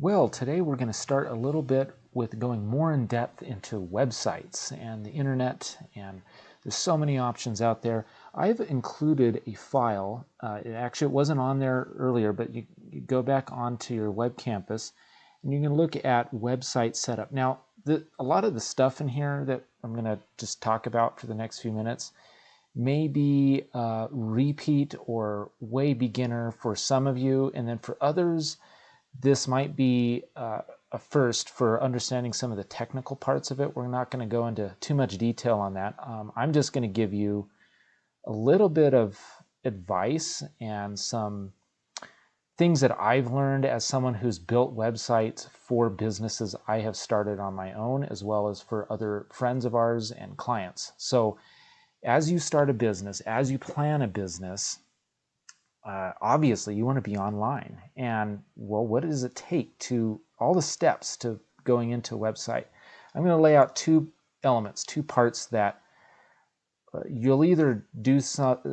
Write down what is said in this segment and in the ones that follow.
Well, today we're going to start a little bit with going more in depth into websites and the internet, and there's so many options out there. I've included a file. It wasn't on there earlier, but you go back onto your web campus and you can look at website setup. Now, a lot of the stuff in here that I'm going to just talk about for the next few minutes may be repeat or way beginner for some of you, and then for others, this might be a first for understanding some of the technical parts of it. We're not going to go into too much detail on that. I'm just going to give you a little bit of advice and some things that I've learned as someone who's built websites for businesses I have started on my own, as well as for other friends of ours and clients. So as you start a business, as you plan a business, obviously you want to be online. And well, what does it take to all the steps to going into a website? I'm going to lay out two elements, two parts that you'll either do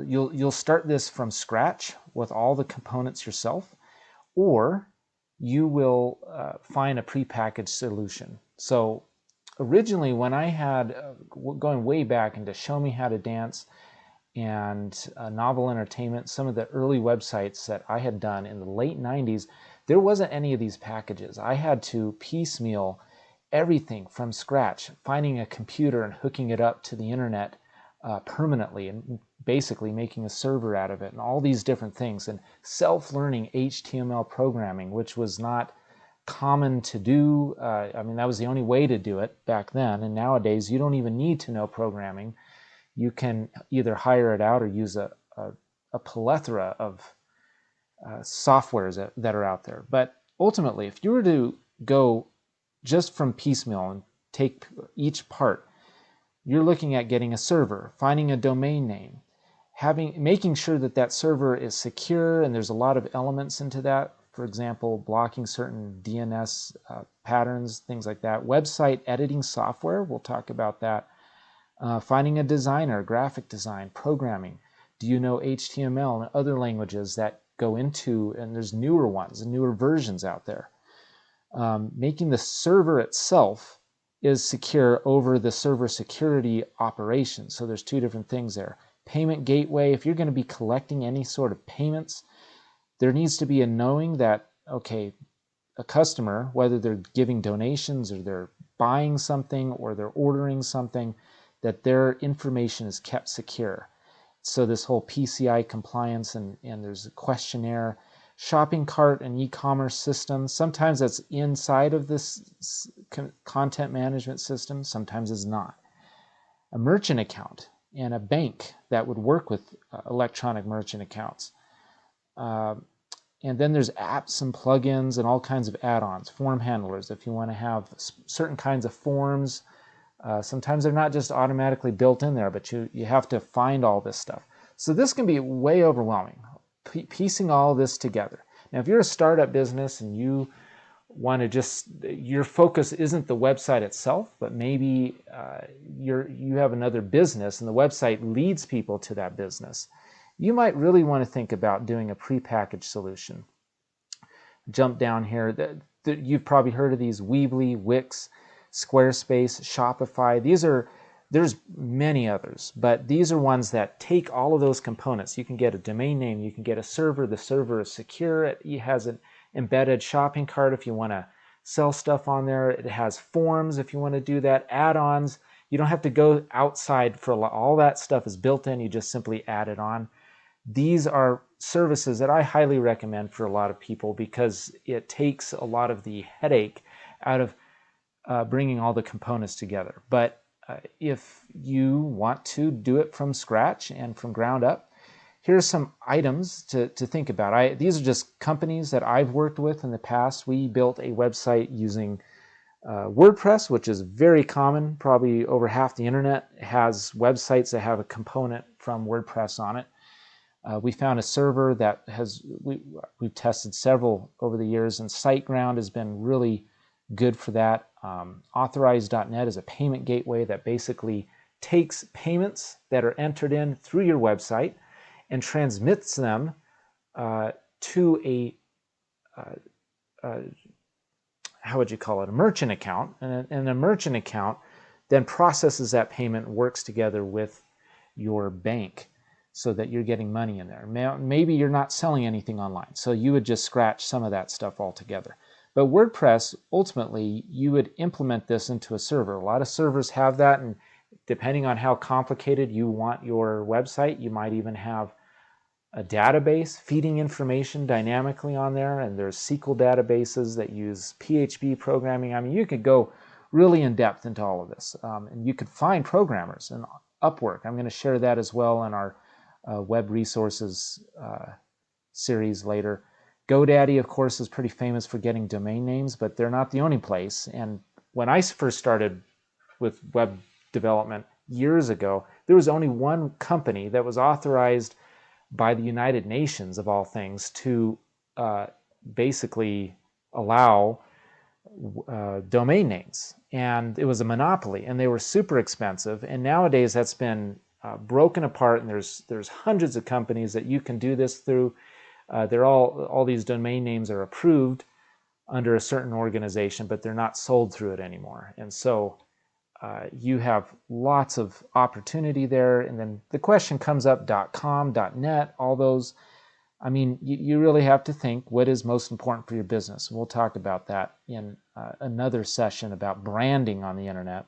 you'll start this from scratch with all the components yourself, or you will find a prepackaged solution. So originally, when I had going way back into Show Me How to Dance and Novel Entertainment, some of the early websites that I had done in the late 90s, there wasn't any of these packages. I had to piecemeal everything from scratch, finding a computer and hooking it up to the internet permanently, and basically making a server out of it, and all these different things, and self-learning HTML programming, which was not common to do. I mean, that was the only way to do it back then, and nowadays you don't even need to know programming. You can either hire it out or use a plethora of softwares that are out there. But ultimately, if you were to go just from piecemeal and take each part, you're looking at getting a server, finding a domain name, making sure that that server is secure, and there's a lot of elements into that. For example, blocking certain DNS patterns, things like that. Website editing software, we'll talk about that. Finding a designer, graphic design, programming. Do you know HTML and other languages that go into, and there's newer ones and newer versions out there. Making the server itself is secure over the server security operations. So there's two different things there. Payment gateway, if you're going to be collecting any sort of payments, there needs to be a knowing that, okay, a customer, whether they're giving donations or they're buying something or they're ordering something, that their information is kept secure. So this whole PCI compliance, and there's a questionnaire, shopping cart and e-commerce system. Sometimes that's inside of this content management system, sometimes it's not. A merchant account and a bank that would work with electronic merchant accounts. And then there's apps and plugins and all kinds of add-ons, form handlers if you want to have certain kinds of forms. Sometimes they're not just automatically built in there, but you have to find all this stuff. So this can be way overwhelming, piecing all this together. Now, if you're a startup business and you want to your focus isn't the website itself, but maybe you have another business and the website leads people to that business, you might really want to think about doing a prepackaged solution. Jump down here. You've probably heard of these: Weebly, Wix, Squarespace, Shopify. There's many others, but these are ones that take all of those components. You can get a domain name, you can get a server, the server is secure, it has an embedded shopping cart if you want to sell stuff on there, it has forms if you want to do that, add-ons. You don't have to go outside for all that stuff is built in, you just simply add it on. These are services that I highly recommend for a lot of people because it takes a lot of the headache out of bringing all the components together. But if you want to do it from scratch and from ground up, here's some items to think about. These are just companies that I've worked with in the past. We built a website using WordPress, which is very common. Probably over half the internet has websites that have a component from WordPress on it. We found a server that we've tested several over the years, and SiteGround has been really good for that. Authorize.net is a payment gateway that basically takes payments that are entered in through your website and transmits them to a how would you call it, a merchant account, and a merchant account then processes that payment and works together with your bank so that you're getting money in there. Maybe you're not selling anything online, so you would just scratch some of that stuff altogether. But WordPress, ultimately, you would implement this into a server. A lot of servers have that, and depending on how complicated you want your website, you might even have a database feeding information dynamically on there, and there's SQL databases that use PHP programming. I mean, you could go really in depth into all of this, and you could find programmers in Upwork. I'm going to share that as well in our web resources series later. GoDaddy, of course, is pretty famous for getting domain names, but they're not the only place. And when I first started with web development years ago, there was only one company that was authorized by the United Nations, of all things, to basically allow domain names. And it was a monopoly, and they were super expensive. And nowadays that's been broken apart, and there's hundreds of companies that you can do this through. They're all these domain names are approved under a certain organization, but they're not sold through it anymore. And so you have lots of opportunity there. And then the question comes up, .com, .net, all those. I mean, you really have to think what is most important for your business. We'll talk about that in another session about branding on the internet.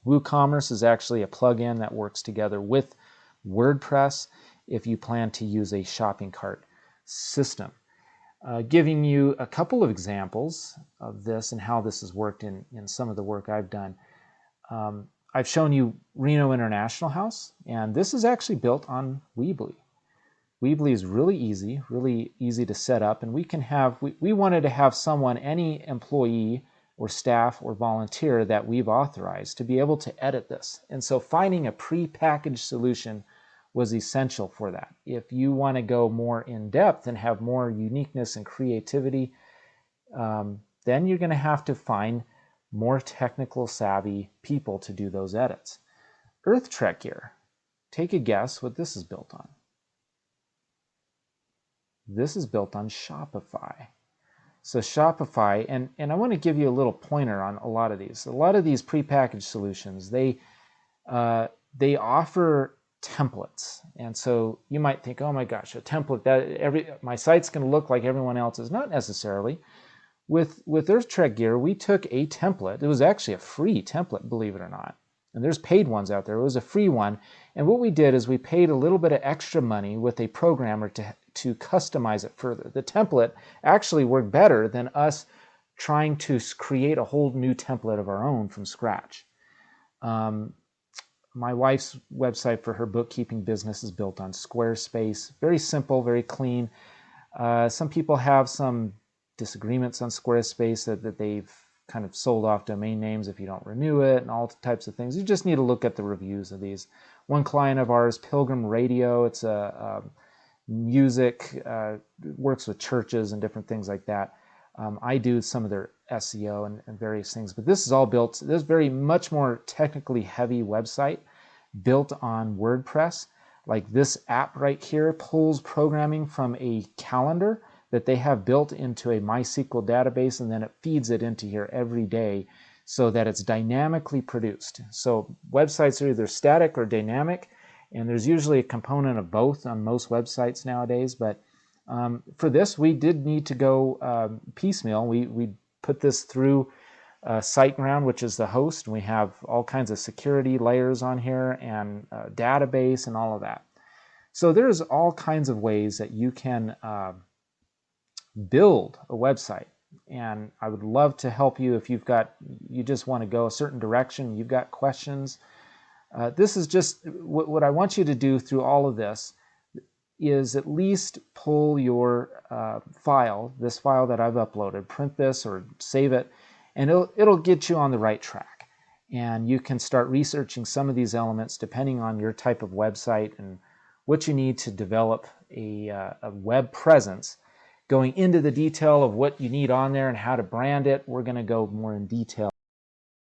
WooCommerce is actually a plugin that works together with WordPress if you plan to use a shopping cart system. Giving you a couple of examples of this and how this has worked in some of the work I've done. I've shown you Reno International House, and this is actually built on Weebly. Weebly is really easy to set up, and we wanted to have someone, any employee or staff or volunteer that we've authorized to be able to edit this. And so finding a pre-packaged solution was essential for that. If you want to go more in depth and have more uniqueness and creativity, then you're going to have to find more technical savvy people to do those edits. EarthTrek Gear, take a guess what this is built on. This is built on Shopify. So Shopify, and I want to give you a little pointer on a lot of these. A lot of these prepackaged solutions, they offer templates, and so you might think, oh my gosh, a template that my site's going to look like everyone else's. Not necessarily. With EarthTrek Gear, we took a template. It was actually a free template, believe it or not. And there's paid ones out there. It was a free one. And what we did is we paid a little bit of extra money with a programmer to customize it further. The template actually worked better than us trying to create a whole new template of our own from scratch. My wife's website for her bookkeeping business is built on Squarespace. Very simple, very clean. Some people have some disagreements on Squarespace that they've kind of sold off domain names if you don't renew it and all types of things. You just need to look at the reviews of these. One client of ours, Pilgrim Radio, it's a music, works with churches and different things like that. I do some of their SEO and various things, but this is all built, this is very much more technically heavy website built on WordPress. Like this app right here pulls programming from a calendar that they have built into a MySQL database, and then it feeds it into here every day so that it's dynamically produced. So websites are either static or dynamic, and there's usually a component of both on most websites nowadays. But for this, we did need to go piecemeal. We put this through SiteGround, which is the host, and we have all kinds of security layers on here and database and all of that. So there's all kinds of ways that you can build a website, and I would love to help you if you just want to go a certain direction, you've got questions. This is just what I want you to do through all of this is at least pull your this file that I've uploaded, print this or save it, and it'll get you on the right track. And you can start researching some of these elements depending on your type of website and what you need to develop a web presence. Going into the detail of what you need on there and how to brand it, we're going to go more in detail